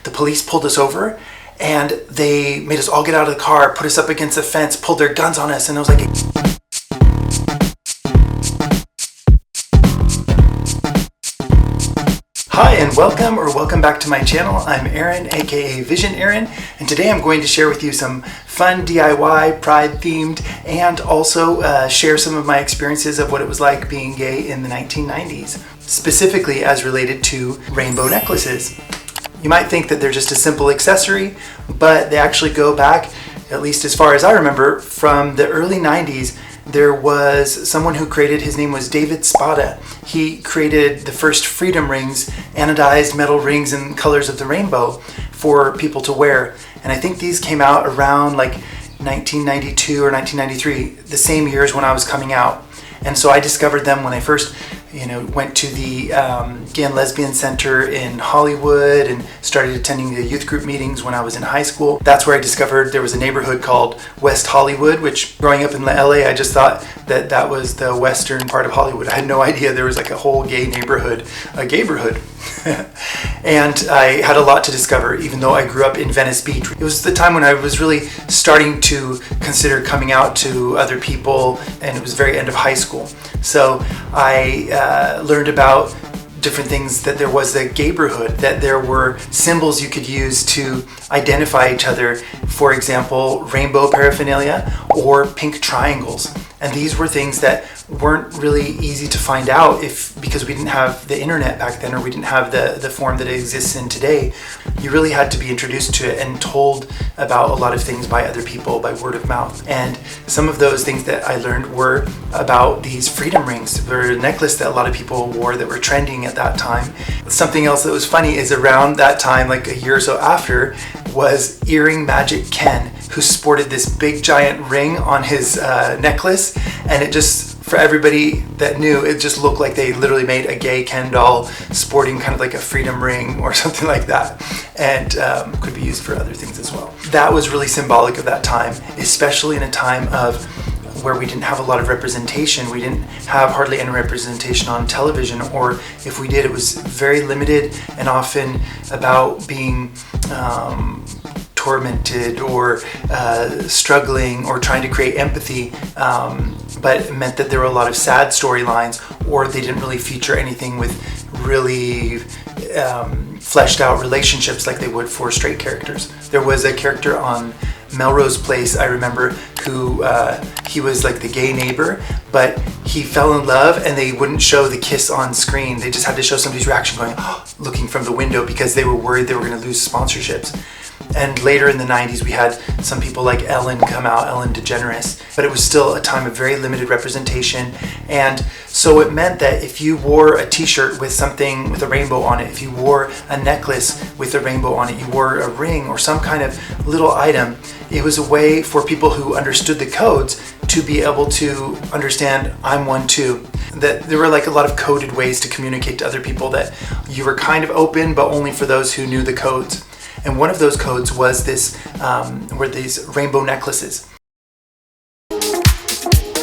the police pulled us over and they made us all get out of the car, put us up against a fence, pulled their guns on us, and I was like... Hi and welcome back to my channel. I'm Aaron, aka Visionaaron, and today I'm going to share with you some fun DIY, Pride themed, and also share some of my experiences of what it was like being gay in the 1990s, specifically as related to rainbow necklaces. You might think that they're just a simple accessory, but they actually go back, at least as far as I remember, from the early 90s. There was someone who created, his name was David Spada. He created the first freedom rings, anodized metal rings in colors of the rainbow for people to wear. And I think these came out around like 1992 or 1993, the same years when I was coming out. And so I discovered them when I first went to the Gay and Lesbian Center in Hollywood and started attending the youth group meetings when I was in high school. That's where I discovered there was a neighborhood called West Hollywood, which growing up in LA, I just thought that that was the western part of Hollywood. I had no idea there was like a whole gay neighborhood, a gayborhood. And I had a lot to discover, even though I grew up in Venice Beach. It was the time when I was really starting to consider coming out to other people, and it was the very end of high school. So I learned about different things, that there was a gayborhood, that there were symbols you could use to identify each other. For example, rainbow paraphernalia or pink triangles. And these were things that weren't really easy to find out because we didn't have the internet back then, or we didn't have the form that it exists in today. You really had to be introduced to it and told about a lot of things by other people, by word of mouth. And some of those things that I learned were about these freedom rings. They're a necklace that a lot of people wore that were trending at that time. Something else that was funny is around that time, like a year or so after, was Earring Magic Ken, who sported this big giant ring on his necklace, and it just, for everybody that knew, it just looked like they literally made a gay Ken doll sporting kind of like a freedom ring or something like that, and could be used for other things as well. That was really symbolic of that time, especially in a time of where we didn't have a lot of representation. We didn't have hardly any representation on television, or if we did, it was very limited and often about being tormented or struggling or trying to create empathy, but it meant that there were a lot of sad storylines, or they didn't really feature anything with really fleshed out relationships like they would for straight characters. There was a character on Melrose Place, I remember, who he was like the gay neighbor, but he fell in love and they wouldn't show the kiss on screen. They just had to show somebody's reaction going, looking from the window, because they were worried they were going to lose sponsorships. And later in the 90s, we had some people like Ellen come out, Ellen DeGeneres, but it was still a time of very limited representation. And so it meant that if you wore a t-shirt with something with a rainbow on it, if you wore a necklace with a rainbow on it, you wore a ring or some kind of little item, it was a way for people who understood the codes to be able to understand, I'm one too. That there were like a lot of coded ways to communicate to other people, that you were kind of open, but only for those who knew the codes. And one of those codes was this, were these rainbow necklaces.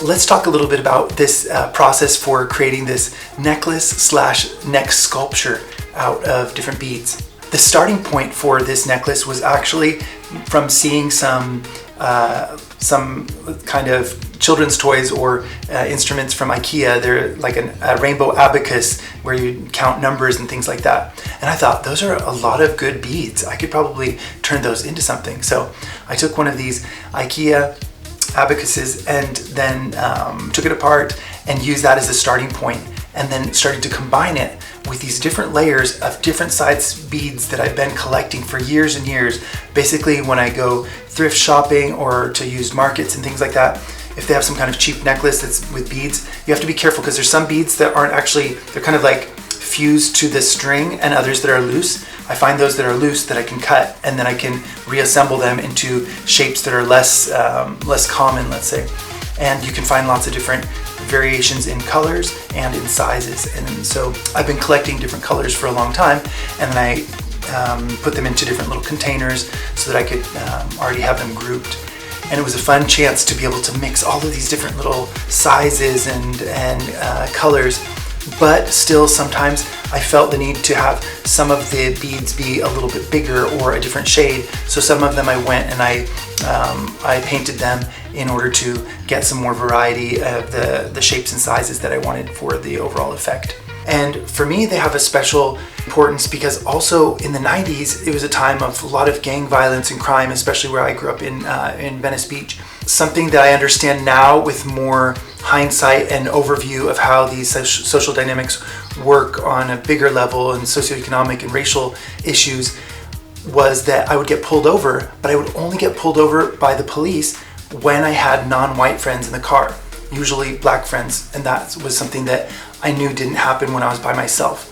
Let's talk a little bit about this process for creating this necklace/neck sculpture out of different beads. The starting point for this necklace was actually from seeing some kind of children's toys or instruments from Ikea. They're like a rainbow abacus where you count numbers and things like that. And I thought, those are a lot of good beads. I could probably turn those into something. So I took one of these Ikea abacuses and then took it apart and used that as a starting point, and then started to combine it with these different layers of different size beads that I've been collecting for years and years. Basically, when I go thrift shopping or to used markets and things like that, if they have some kind of cheap necklace that's with beads, you have to be careful, because there's some beads that aren't actually, they're kind of like fused to the string, and others that are loose. I find those that are loose that I can cut, and then I can reassemble them into shapes that are less common, let's say. And you can find lots of different variations in colors and in sizes. And so I've been collecting different colors for a long time, and then I put them into different little containers so that I could already have them grouped. And it was a fun chance to be able to mix all of these different little sizes and colors, but still sometimes I felt the need to have some of the beads be a little bit bigger or a different shade. So some of them I went and I painted them in order to get some more variety of the shapes and sizes that I wanted for the overall effect. And for me, they have a special importance because also in the 90s, it was a time of a lot of gang violence and crime, especially where I grew up in Venice Beach. Something that I understand now with more hindsight and overview of how these social dynamics work on a bigger level and socioeconomic and racial issues was that I would get pulled over, but I would only get pulled over by the police when I had non-white friends in the car, usually black friends, and that was something that I knew didn't happen when I was by myself.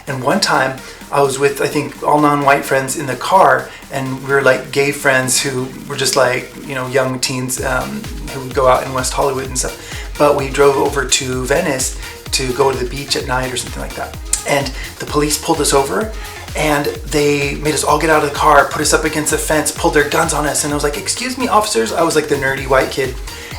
And one time I was with, I think, all non-white friends in the car, and we were like gay friends who were just like, you know, young teens who would go out in West Hollywood and stuff. But we drove over to Venice to go to the beach at night or something like that. And the police pulled us over and they made us all get out of the car, put us up against a fence, pulled their guns on us. And I was like, "Excuse me, officers." I was like the nerdy white kid.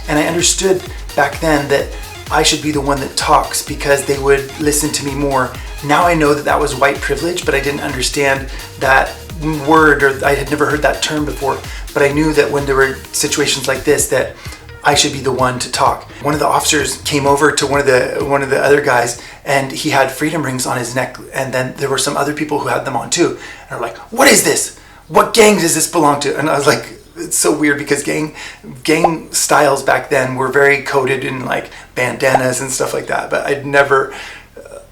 And I understood back then that I should be the one that talks because they would listen to me more. Now I know that that was white privilege, but I didn't understand that word, or I had never heard that term before. But I knew that when there were situations like this, that I should be the one to talk. One of the officers came over to one of the other guys, and he had freedom rings on his neck, and then there were some other people who had them on too. And they were like, "What is this? What gang does this belong to?" And I was like, it's so weird because gang styles back then were very coded in like bandanas and stuff like that. But I'd never,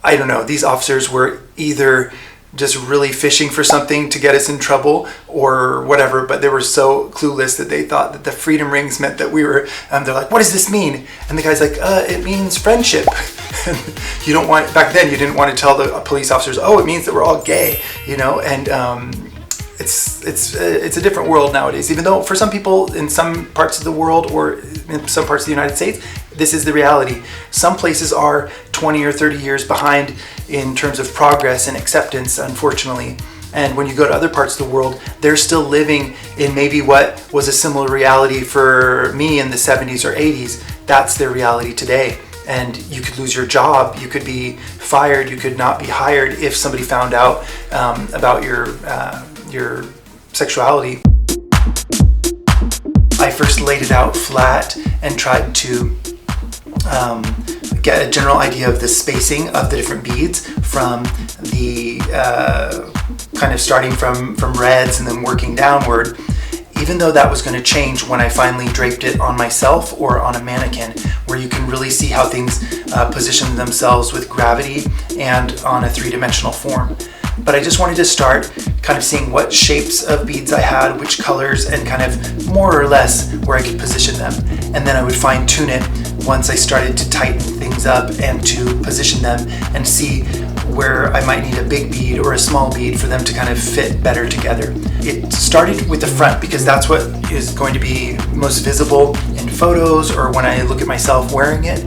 I don't know, these officers were either just really fishing for something to get us in trouble or whatever, but they were so clueless that they thought that the freedom rings meant that we were, they're like, "What does this mean?" And the guy's like, "It means friendship." You don't want, back then you didn't want to tell the police officers, "Oh, it means that we're all gay," you know, and it's a different world nowadays, even though for some people in some parts of the world or in some parts of the United States, this is the reality. Some places are 20 or 30 years behind in terms of progress and acceptance, unfortunately. And when you go to other parts of the world, they're still living in maybe what was a similar reality for me in the 70s or 80s. That's their reality today. And you could lose your job, you could be fired, you could not be hired if somebody found out about your sexuality. I first laid it out flat and tried to get a general idea of the spacing of the different beads from the kind of starting from reds and then working downward, even though that was going to change when I finally draped it on myself or on a mannequin, where you can really see how things position themselves with gravity and on a three-dimensional form. But I just wanted to start kind of seeing what shapes of beads I had, which colors, and kind of more or less where I could position them. And then I would fine tune it once I started to tighten things up and to position them and see where I might need a big bead or a small bead for them to kind of fit better together. It started with the front because that's what is going to be most visible in photos or when I look at myself wearing it.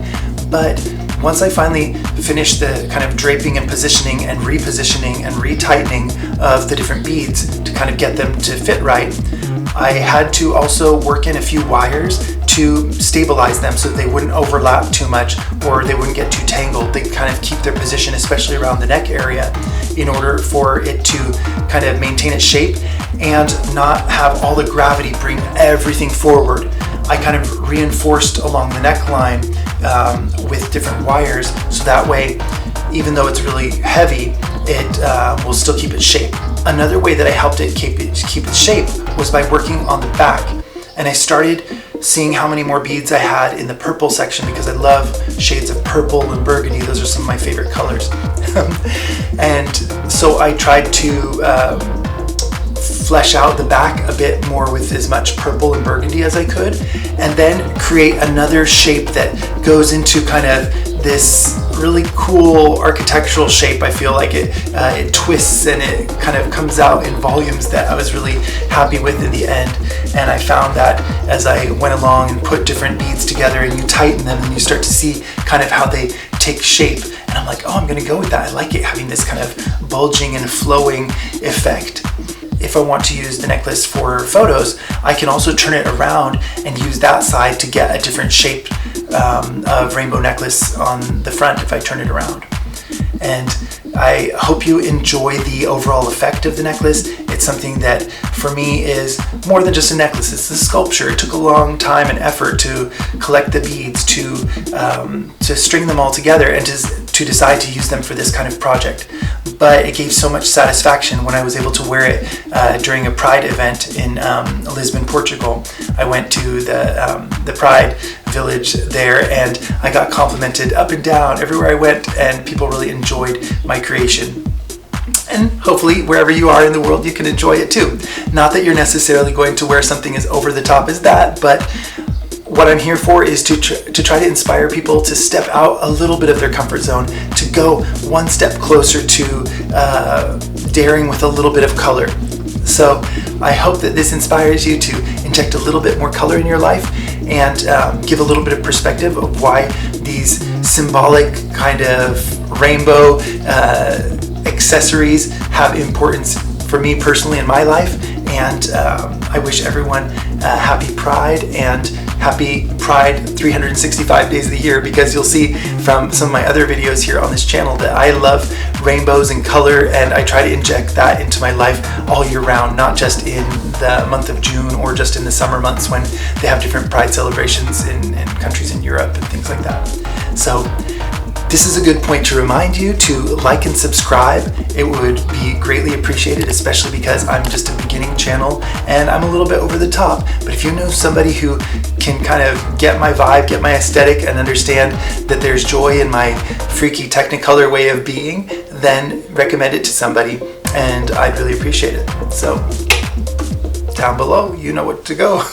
But once I finally finished the kind of draping and positioning and repositioning and retightening of the different beads to kind of get them to fit right, I had to also work in a few wires to stabilize them so that they wouldn't overlap too much or they wouldn't get too tangled. They kind of keep their position, especially around the neck area, in order for it to kind of maintain its shape and not have all the gravity bring everything forward. I kind of reinforced along the neckline with different wires, so that way, even though it's really heavy, it will still keep its shape. Another way that I helped it keep its shape was by working on the back. And I started seeing how many more beads I had in the purple section because I love shades of purple and burgundy. Those are some of my favorite colors. And so I tried to flesh out the back a bit more with as much purple and burgundy as I could, and then create another shape that goes into kind of this really cool architectural shape. I feel like it twists and it kind of comes out in volumes that I was really happy with in the end. And I found that as I went along and put different beads together and you tighten them and you start to see kind of how they take shape. And I'm like, oh, I'm gonna go with that. I like it having this kind of bulging and flowing effect. If I want to use the necklace for photos, I can also turn it around and use that side to get a different shape of rainbow necklace on the front if I turn it around. And I hope you enjoy the overall effect of the necklace. It's something that for me is more than just a necklace. It's the sculpture. It took a long time and effort to collect the beads, to string them all together, and to decide to use them for this kind of project. But it gave so much satisfaction when I was able to wear it during a Pride event in Lisbon, Portugal. I went to the Pride village there, and I got complimented up and down everywhere I went, and people really enjoyed my creation. And hopefully wherever you are in the world you can enjoy it too. Not that you're necessarily going to wear something as over the top as that, but what I'm here for is to try to inspire people to step out a little bit of their comfort zone, to go one step closer to daring with a little bit of color. So I hope that this inspires you to inject a little bit more color in your life and give a little bit of perspective of why these symbolic kind of rainbow accessories have importance for me personally in my life. And I wish everyone happy Pride, and happy Pride 365 days of the year, because you'll see from some of my other videos here on this channel that I love rainbows and color, and I try to inject that into my life all year round, not just in the month of June or just in the summer months when they have different Pride celebrations in countries in Europe and things like that. So this is a good point to remind you to like and subscribe. It would be greatly appreciated, especially because I'm just a beginning channel and I'm a little bit over the top. But if you know somebody who can kind of get my vibe, get my aesthetic, and understand that there's joy in my freaky Technicolor way of being, then recommend it to somebody, and I'd really appreciate it. So down below, you know what to go.